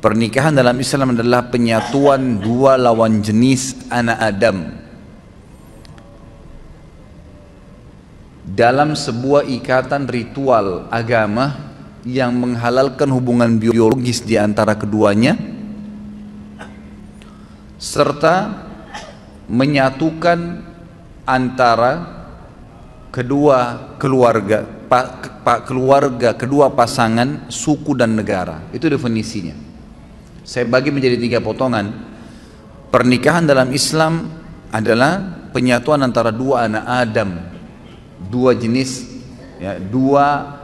Pernikahan dalam Islam adalah penyatuan dua lawan jenis anak Adam dalam sebuah ikatan ritual agama yang menghalalkan hubungan biologis di antara keduanya, serta menyatukan antara kedua keluarga, kedua pasangan, suku dan negara. Itu definisinya. Saya bagi menjadi 3 potongan. Pernikahan dalam Islam adalah penyatuan antara dua anak Adam, dua jenis, ya, dua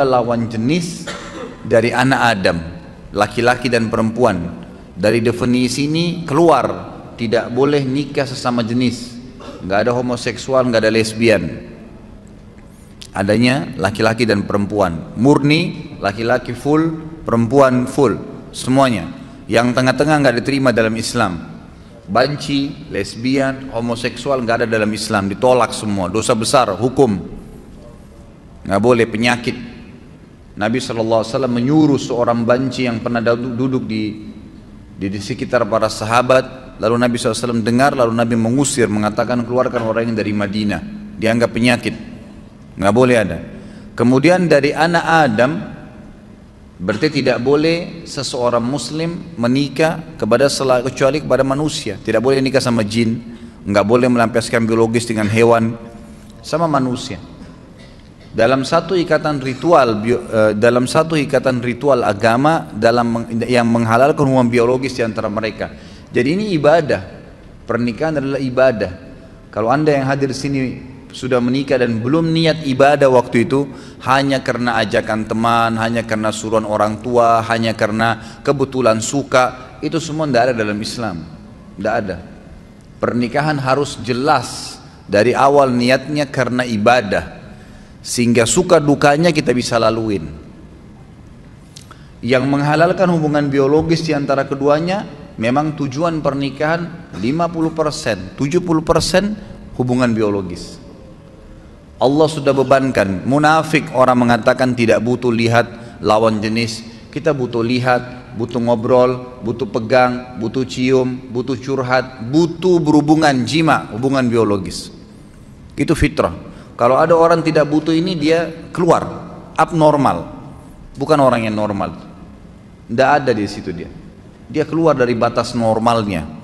lawan jenis dari anak Adam, laki-laki dan perempuan. Dari definisi ini keluar tidak boleh nikah sesama jenis, nggak ada homoseksual, nggak ada lesbian. Adanya laki-laki dan perempuan, murni laki-laki full, perempuan full, semuanya. Yang tengah-tengah nggak diterima dalam Islam. Banci, lesbian, homoseksual nggak ada dalam Islam, ditolak semua, dosa besar, hukum. Nggak boleh, penyakit. Nabi SAW menyuruh seorang banci yang pernah duduk di sekitar para sahabat, lalu Nabi SAW dengar, lalu Nabi mengusir, mengatakan keluarkan orang ini dari Madinah, dianggap penyakit, nggak boleh ada. Kemudian dari anak Adam, berarti tidak boleh seseorang muslim menikah kecuali kepada manusia. Tidak boleh nikah sama jin, nggak boleh melampiaskan biologis dengan hewan, sama manusia. Dalam satu ikatan ritual agama yang menghalalkan hubungan biologis di antara mereka. Jadi ini ibadah. Pernikahan adalah ibadah. Kalau Anda yang hadir di sini sudah menikah dan belum niat ibadah waktu itu, hanya karena ajakan teman, hanya karena suruhan orang tua, hanya karena kebetulan suka, itu semua tidak ada dalam Islam. Tidak ada. Pernikahan harus jelas dari awal niatnya karena ibadah, sehingga suka dukanya kita bisa laluin. Yang menghalalkan hubungan biologis di antara keduanya, memang tujuan pernikahan 50%, 70% hubungan biologis. Allah sudah bebankan. Munafik orang mengatakan tidak butuh lihat lawan jenis. Kita butuh lihat, butuh ngobrol, butuh pegang, butuh cium, butuh curhat, butuh berhubungan jima, hubungan biologis. Itu fitrah. Kalau ada orang tidak butuh ini, dia keluar, abnormal, bukan orang yang normal. Tidak ada di situ dia keluar dari batas normalnya.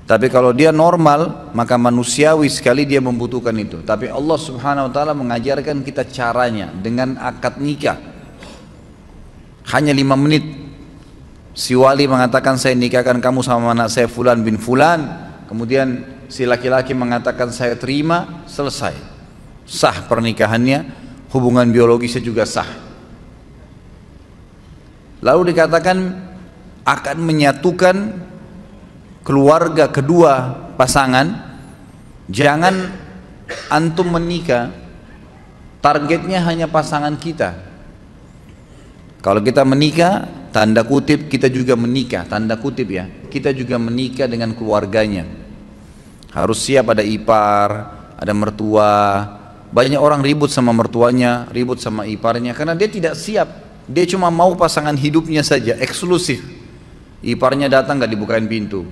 Tapi kalau dia normal, maka manusiawi sekali dia membutuhkan itu. Tapi Allah Subhanahu wa ta'ala mengajarkan kita caranya dengan akad nikah. Hanya 5 menit. Si wali mengatakan saya nikahkan kamu sama anak saya fulan bin fulan. Kemudian si laki-laki mengatakan saya terima, selesai. Sah pernikahannya, hubungan biologisnya juga sah. Lalu dikatakan akan menyatukan keluarga kedua pasangan. Jangan antum menikah targetnya hanya pasangan kita. Kalau kita menikah, tanda kutip kita juga menikah, tanda kutip ya, kita juga menikah dengan keluarganya. Harus siap, ada ipar, ada mertua. Banyak orang ribut sama mertuanya, ribut sama iparnya karena dia tidak siap. Dia cuma mau pasangan hidupnya saja, eksklusif. Iparnya datang gak dibukain pintu.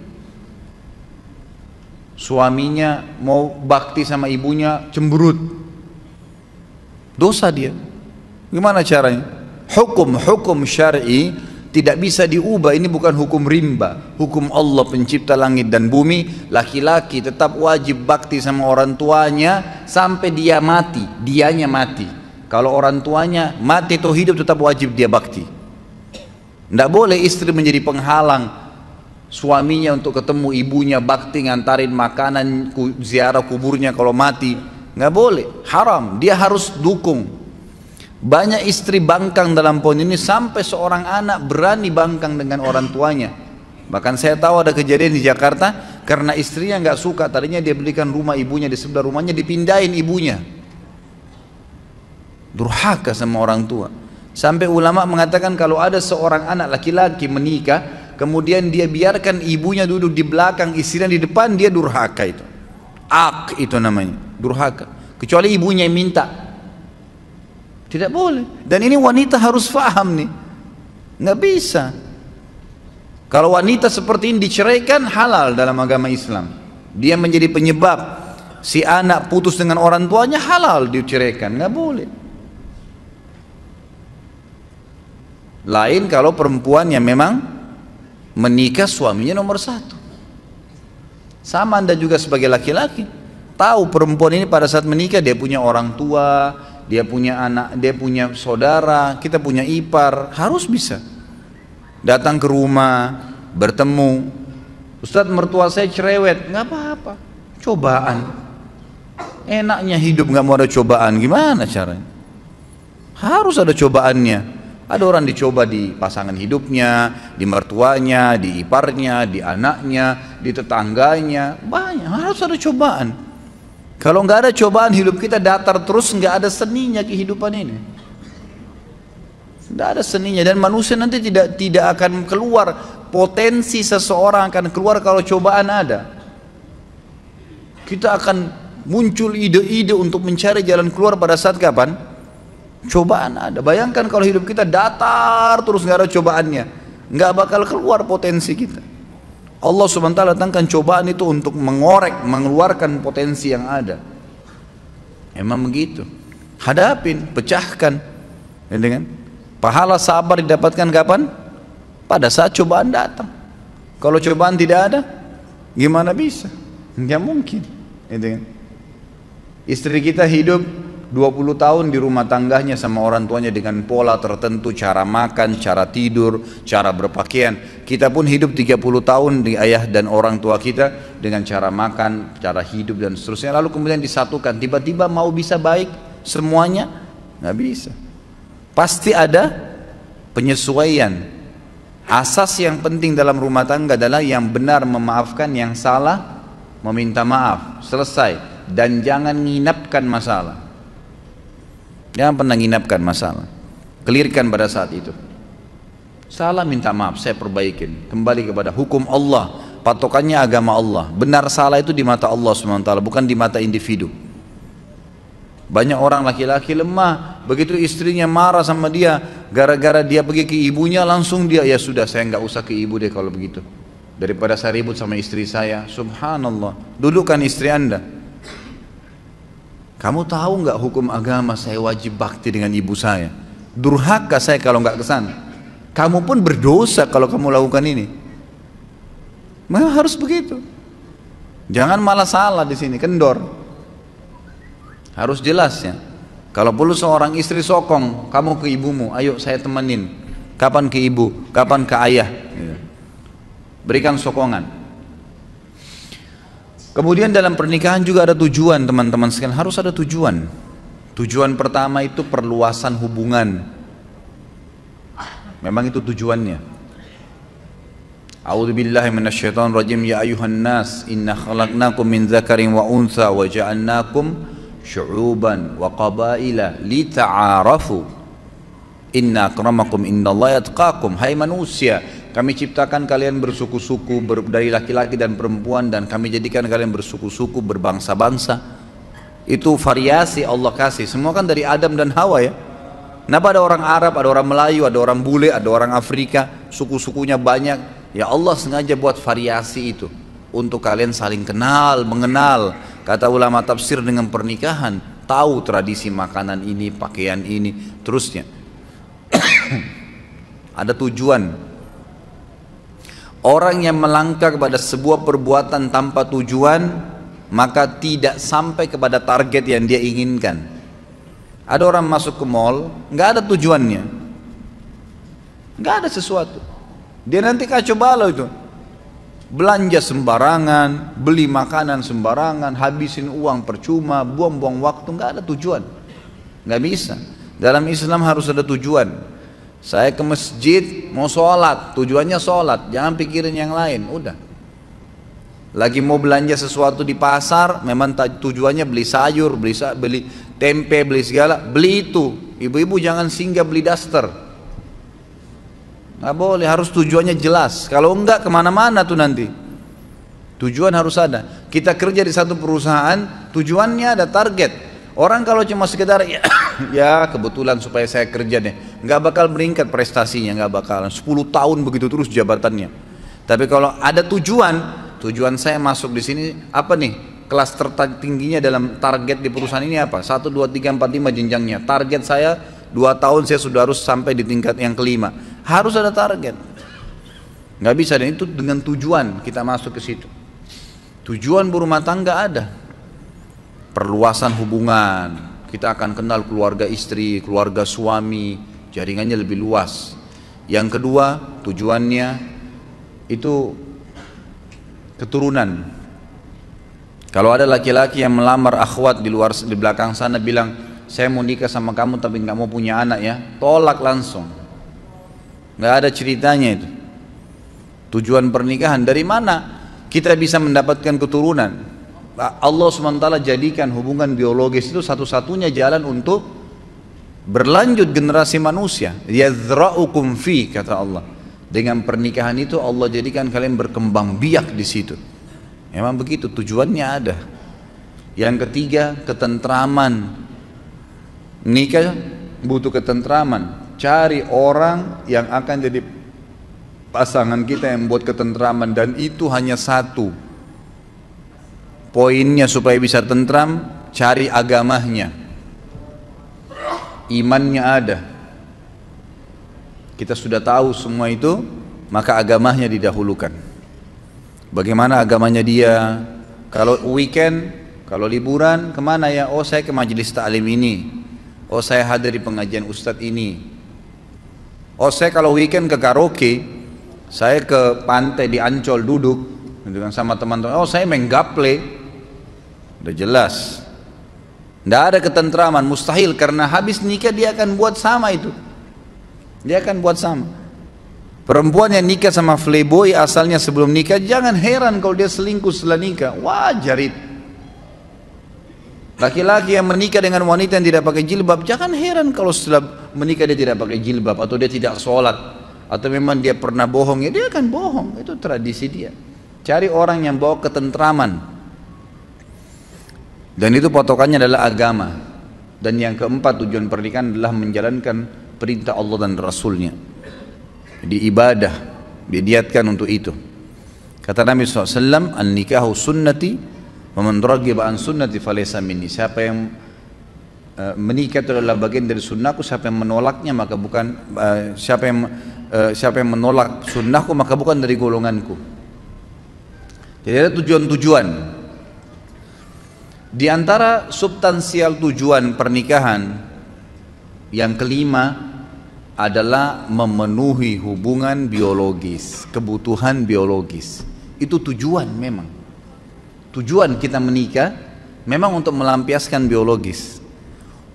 Suaminya mau bakti sama ibunya, cemberut. Dosa dia. Gimana caranya? Hukum syar'i tidak bisa diubah. Ini bukan hukum rimba. Hukum Allah pencipta langit dan bumi. Laki-laki tetap wajib bakti sama orang tuanya sampai dia mati, dianya mati. Kalau orang tuanya mati atau hidup tetap wajib dia bakti. Tidak boleh istri menjadi penghalang suaminya untuk ketemu ibunya, bakti, ngantarin makanan, ziarah kuburnya kalau mati. Nggak boleh, haram. Dia harus dukung. Banyak istri bangkang dalam poin ini sampai seorang anak berani bangkang dengan orang tuanya. Bahkan saya tahu ada kejadian di Jakarta karena istrinya nggak suka. Tadinya dia belikan rumah ibunya di sebelah rumahnya, dipindahin ibunya. Durhaka sama orang tua. Sampai ulama mengatakan kalau ada seorang anak laki-laki menikah, kemudian dia biarkan ibunya duduk di belakang, istrinya di depan, dia durhaka itu. Itu namanya, durhaka. Kecuali ibunya yang minta. Tidak boleh. Dan ini wanita harus faham nih. Nggak bisa. Kalau wanita seperti ini diceraikan, halal dalam agama Islam. Dia menjadi penyebab si anak putus dengan orang tuanya, halal diceraikan, nggak boleh. Lain kalau perempuan yang memang menikah suaminya nomor satu. Sama Anda juga sebagai laki-laki, tahu perempuan ini pada saat menikah dia punya orang tua, dia punya anak, dia punya saudara, kita punya ipar, harus bisa datang ke rumah, bertemu. Ustadz, mertua saya cerewet, nggak apa-apa, cobaan. Enaknya hidup nggak mau ada cobaan, gimana caranya? Harus ada cobaannya. Ada orang dicoba di pasangan hidupnya, di mertuanya, di iparnya, di anaknya, di tetangganya, banyak, harus ada cobaan. Kalau nggak ada cobaan, hidup kita datar terus, nggak ada seninya kehidupan ini. Nggak ada seninya, dan manusia nanti tidak akan keluar, potensi seseorang akan keluar kalau cobaan ada. Kita akan muncul ide-ide untuk mencari jalan keluar pada saat kapan? Cobaan ada. Bayangkan kalau hidup kita datar terus nggak ada cobaannya, nggak bakal keluar potensi kita. Allah SWT datangkan cobaan itu untuk mengorek, mengeluarkan potensi yang ada. Emang begitu. Hadapin, pecahkan. Ya, dengan pahala sabar didapatkan kapan? Pada saat cobaan datang. Kalau cobaan tidak ada, gimana bisa? Nggak mungkin. Ya, dengan istri kita hidup 20 tahun di rumah tangganya sama orang tuanya dengan pola tertentu, cara makan, cara tidur, cara berpakaian. Kita pun hidup 30 tahun di ayah dan orang tua kita dengan cara makan, cara hidup dan seterusnya. Lalu kemudian disatukan, tiba-tiba mau bisa baik semuanya? Nggak bisa. Pasti ada penyesuaian. Asas yang penting dalam rumah tangga adalah yang benar memaafkan, yang salah meminta maaf. Selesai. Dan jangan nginapkan masalah. Jangan pernah nginapkan masalah. Clearkan pada saat itu. Salah minta maaf, saya perbaikin. Kembali kepada hukum Allah, patokannya agama Allah. Benar salah itu di mata Allah SWT, bukan di mata individu. Banyak orang laki-laki lemah, begitu istrinya marah sama dia, gara-gara dia pergi ke ibunya, langsung dia, ya sudah saya nggak usah ke ibu deh kalau begitu. Daripada saya ribut sama istri saya. Subhanallah. Dudukkan istri Anda. Kamu tahu nggak hukum agama saya wajib bakti dengan ibu saya? Durhaka saya kalau nggak kesana. Kamu pun berdosa kalau kamu lakukan ini. Memang harus begitu. Jangan malah salah di sini, kendor. Harus jelas ya. Kalau perlu seorang istri sokong, kamu ke ibumu, ayo saya temenin. Kapan ke ibu, kapan ke ayah. Berikan sokongan. Kemudian dalam pernikahan juga ada tujuan, teman-teman sekalian, harus ada tujuan. Tujuan pertama itu perluasan hubungan. Memang itu tujuannya. A'udzubillahi minasyaitonir rajim. Ya ayuhan nas, inna khalaqnakum min dzakarin wa untha wa ja'alnakum syu'uban wa qabaila lita'arafu. Inna akramakum indallahi atqakum. Hai manusia, kami ciptakan kalian bersuku-suku dari laki-laki dan perempuan, dan kami jadikan kalian bersuku-suku, berbangsa-bangsa. Itu variasi Allah kasih. Semua kan dari Adam dan Hawa ya. Kenapa ada orang Arab, ada orang Melayu, ada orang bule, ada orang Afrika, suku-sukunya banyak. Ya Allah sengaja buat variasi itu untuk kalian saling kenal, mengenal. Kata ulama tafsir, dengan pernikahan tahu tradisi makanan ini, pakaian ini, terusnya. Ada tujuan. Orang yang melangkah kepada sebuah perbuatan tanpa tujuan, maka tidak sampai kepada target yang dia inginkan. Ada orang masuk ke mall, nggak ada tujuannya, nggak ada sesuatu. Dia nanti kacau balau itu, belanja sembarangan, beli makanan sembarangan, habisin uang percuma, buang-buang waktu, nggak ada tujuan, nggak bisa. Dalam Islam harus ada tujuan. Saya ke masjid mau sholat, tujuannya sholat, jangan pikirin yang lain, udah. Lagi mau belanja sesuatu di pasar, memang tujuannya beli sayur, beli tempe, beli segala, beli itu. Ibu-ibu jangan singgah beli daster, nggak boleh, harus tujuannya jelas. Kalau enggak kemana-mana tuh nanti. Tujuan harus ada. Kita kerja di satu perusahaan, tujuannya ada target. Orang kalau cuma sekedar ya, ya kebetulan supaya saya kerja deh, nggak bakal meningkat prestasinya, nggak bakalan. 10 tahun begitu terus jabatannya. Tapi kalau ada tujuan saya masuk di sini apa nih? Kelas tertingginya dalam target di perusahaan ini apa? 1, 2, 3, 4, 5 jenjangnya. Target saya 2 tahun saya sudah harus sampai di tingkat yang kelima. Harus ada target. Nggak bisa, dan itu dengan tujuan kita masuk ke situ. Tujuan berumah tangga ada. Perluasan hubungan. Kita akan kenal keluarga istri, keluarga suami, jaringannya lebih luas. Yang kedua, tujuannya itu keturunan. Kalau ada laki-laki yang melamar akhwat di belakang sana bilang, saya mau nikah sama kamu tapi nggak mau punya anak ya, tolak langsung. Nggak ada ceritanya itu. Tujuan pernikahan dari mana kita bisa mendapatkan keturunan? Allah SWT jadikan hubungan biologis itu satu-satunya jalan untuk berlanjut generasi manusia. Yazra'ukum fi, kata Allah. Dengan pernikahan itu Allah jadikan kalian berkembang biak di situ. Memang begitu, tujuannya ada. Yang ketiga, ketentraman. Nikah butuh ketentraman. Cari orang yang akan jadi pasangan kita yang buat ketentraman, dan itu hanya satu. Poinnya supaya bisa tentram, cari agamanya. Imannya ada. Kita sudah tahu semua itu, maka agamanya didahulukan. Bagaimana agamanya dia? Kalau weekend, kalau liburan, kemana ya? Oh, saya ke majelis ta'lim ini. Oh, saya hadir di pengajian ustadz ini. Oh, saya kalau weekend ke karaoke, saya ke pantai di Ancol duduk dengan sama teman-teman. Oh, saya main gaple. Udah jelas. Tidak ada ketentraman, mustahil, karena habis nikah dia akan buat sama itu. Dia akan buat sama. Perempuan yang nikah sama playboy asalnya sebelum nikah, jangan heran kalau dia selingkuh setelah nikah. Wajar itu. Laki-laki yang menikah dengan wanita yang tidak pakai jilbab, jangan heran kalau setelah menikah dia tidak pakai jilbab, atau dia tidak sholat, atau memang dia pernah bohong, ya dia akan bohong. Itu tradisi dia. Cari orang yang bawa ketentraman. Dan itu patokannya adalah agama. Dan yang keempat, tujuan pernikahan adalah menjalankan perintah Allah dan Rasulnya. Di ibadah didiatkan untuk itu. Kata Nabi SAW, an-nikahu sunnati wa man raghiba an sunnati falaysa minni. Siapa yang menikah itu adalah bagian dari sunnahku, siapa yang menolaknya maka bukan siapa yang menolak sunnahku maka bukan dari golonganku. Jadi ada tujuan-tujuan. Di antara substansial tujuan pernikahan yang kelima adalah memenuhi hubungan biologis, kebutuhan biologis. Itu tujuan memang. Tujuan kita menikah memang untuk melampiaskan biologis.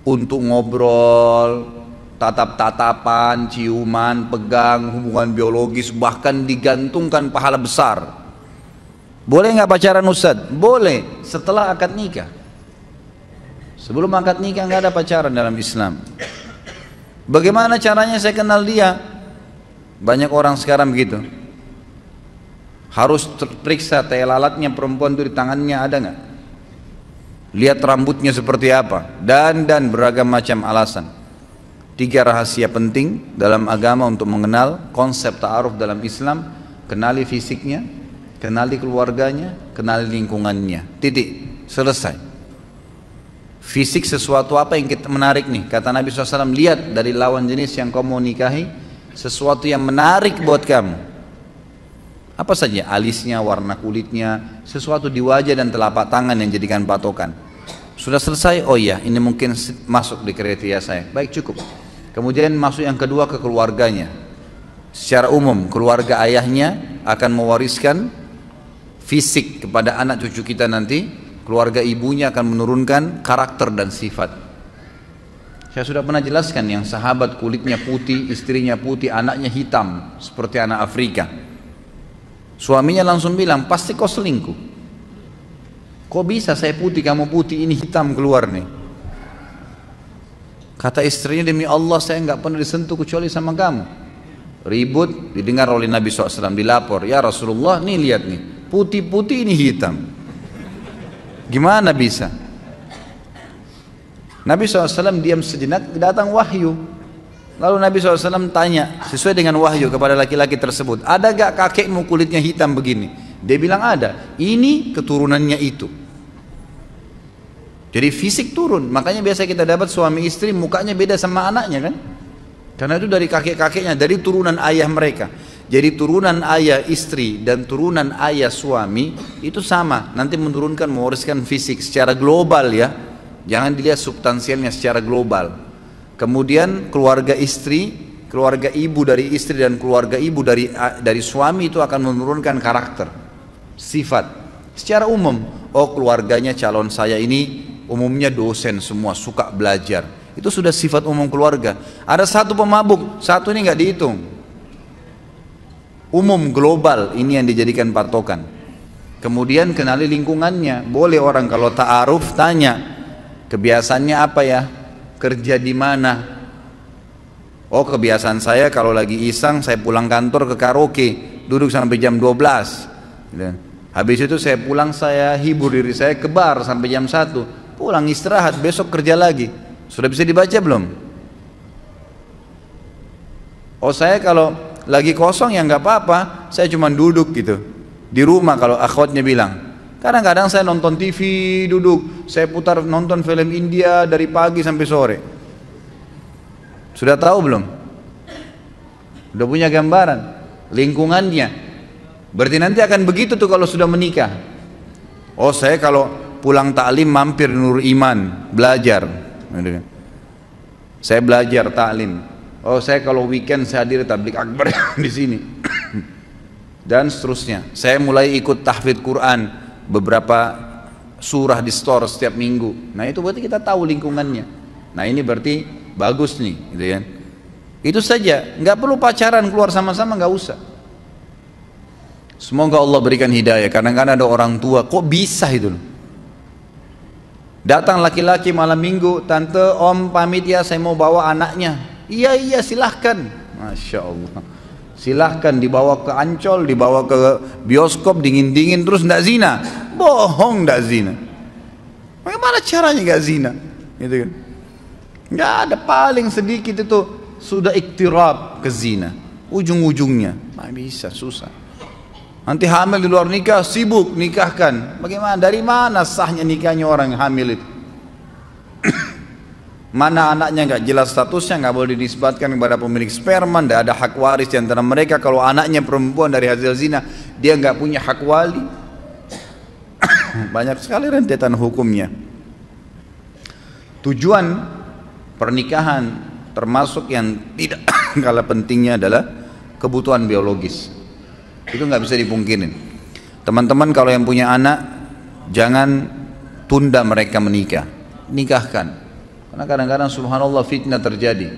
Untuk ngobrol, tatap-tatapan, ciuman, pegang, hubungan biologis, bahkan digantungkan pahala besar. Boleh nggak pacaran Ustadz? Boleh, setelah akad nikah. Sebelum akad nikah nggak ada pacaran dalam Islam. Bagaimana caranya saya kenal dia? Banyak orang sekarang begitu. Harus periksa tai lalatnya perempuan itu di tangannya ada nggak? Lihat rambutnya seperti apa, dan beragam macam alasan. 3 rahasia penting dalam agama untuk mengenal konsep ta'aruf dalam Islam. Kenali fisiknya, kenali keluarganya, kenali lingkungannya. Titik, selesai. Fisik sesuatu apa yang kita menarik nih, kata Nabi SAW, lihat dari lawan jenis yang kamu mau nikahi sesuatu yang menarik buat kamu. Apa saja? Alisnya, warna kulitnya, sesuatu di wajah dan telapak tangan yang jadikan patokan. Sudah selesai? Oh iya, ini mungkin masuk di kriteria saya. Baik, cukup. Kemudian masuk yang kedua, ke keluarganya. Secara umum keluarga ayahnya akan mewariskan fisik kepada anak cucu kita nanti. Keluarga ibunya akan menurunkan karakter dan sifat. Saya sudah pernah jelaskan yang sahabat kulitnya putih, istrinya putih, anaknya hitam seperti anak Afrika. Suaminya langsung bilang, pasti kau selingkuh. Kok bisa saya putih, kamu putih, ini hitam keluar nih. Kata istrinya, demi Allah saya nggak pernah disentuh kecuali sama kamu. Ribut, didengar oleh Nabi SAW, dilapor, ya Rasulullah, nih lihat nih, putih-putih ini hitam. Gimana bisa? Nabi SAW diam sejenak, datang wahyu. Lalu Nabi SAW tanya sesuai dengan wahyu kepada laki-laki tersebut, ada gak kakekmu kulitnya hitam begini? Dia bilang ada. Ini keturunannya itu. Jadi fisik turun. Makanya biasa kita dapat suami istri mukanya beda sama anaknya kan? Karena itu dari kakek-kakeknya, dari turunan ayah mereka. Jadi turunan ayah istri dan turunan ayah suami itu sama. Nanti menurunkan, mewariskan fisik secara global ya. Jangan dilihat substansialnya, secara global. Kemudian keluarga istri, keluarga ibu dari istri dan keluarga ibu dari suami itu akan menurunkan karakter, sifat. Secara umum, oh keluarganya calon saya ini umumnya dosen semua, suka belajar. Itu sudah sifat umum keluarga. Ada satu pemabuk, satu ini nggak dihitung. Umum global ini yang dijadikan patokan. Kemudian kenali lingkungannya. Boleh orang kalau ta'aruf tanya, kebiasaannya apa ya? Kerja di mana? Oh kebiasaan saya kalau lagi iseng saya pulang kantor ke karaoke, duduk sampai jam 12 gitu. Habis itu saya pulang, saya hibur diri saya ke bar sampai jam 1, pulang istirahat, besok kerja lagi. Sudah bisa dibaca belum? Oh saya kalau lagi kosong ya nggak apa-apa, saya cuma duduk gitu di rumah. Kalau akhwatnya bilang, kadang-kadang saya nonton TV duduk, saya putar nonton film India dari pagi sampai sore. Sudah tahu belum? Sudah punya gambaran lingkungannya. Berarti nanti akan begitu tuh kalau sudah menikah. Oh saya kalau pulang taklim mampir Nur Iman belajar. Saya belajar taklim. Oh saya kalau weekend saya hadir tablik akbar di sini. Dan seterusnya. Saya mulai ikut tahfidz Quran, beberapa surah di store setiap minggu. Nah itu berarti kita tahu lingkungannya. Nah ini berarti bagus nih gitu kan. Itu saja, nggak perlu pacaran keluar sama-sama, nggak usah. Semoga Allah berikan hidayah. Kadang-kadang ada orang tua kok bisa itu loh. Datang laki-laki malam minggu, tante om pamit ya saya mau bawa anaknya. Iya silahkan. Masya Allah. Silahkan dibawa ke Ancol, dibawa ke bioskop dingin-dingin terus ndak zina. Bohong, ndak zina. Bagaimana caranya nggak zina? Gitu kan? Nggak ada, paling sedikit itu sudah iktirab ke zina. Ujung-ujungnya, nggak bisa, susah. Nanti hamil di luar nikah, sibuk nikahkan. Bagaimana? Dari mana sahnya nikahnya orang hamil itu? Mana anaknya nggak jelas statusnya, nggak boleh dinisbatkan kepada pemilik sperma, nggak ada hak waris di antara mereka. Kalau anaknya perempuan dari hasil zina, dia nggak punya hak wali. Banyak sekali rentetan hukumnya. Tujuan pernikahan termasuk yang tidak kalah pentingnya adalah kebutuhan biologis. Itu nggak bisa dipungkirin. Teman-teman kalau yang punya anak, jangan tunda mereka menikah, nikahkan. Karena kadang-kadang subhanallah fitnah terjadi.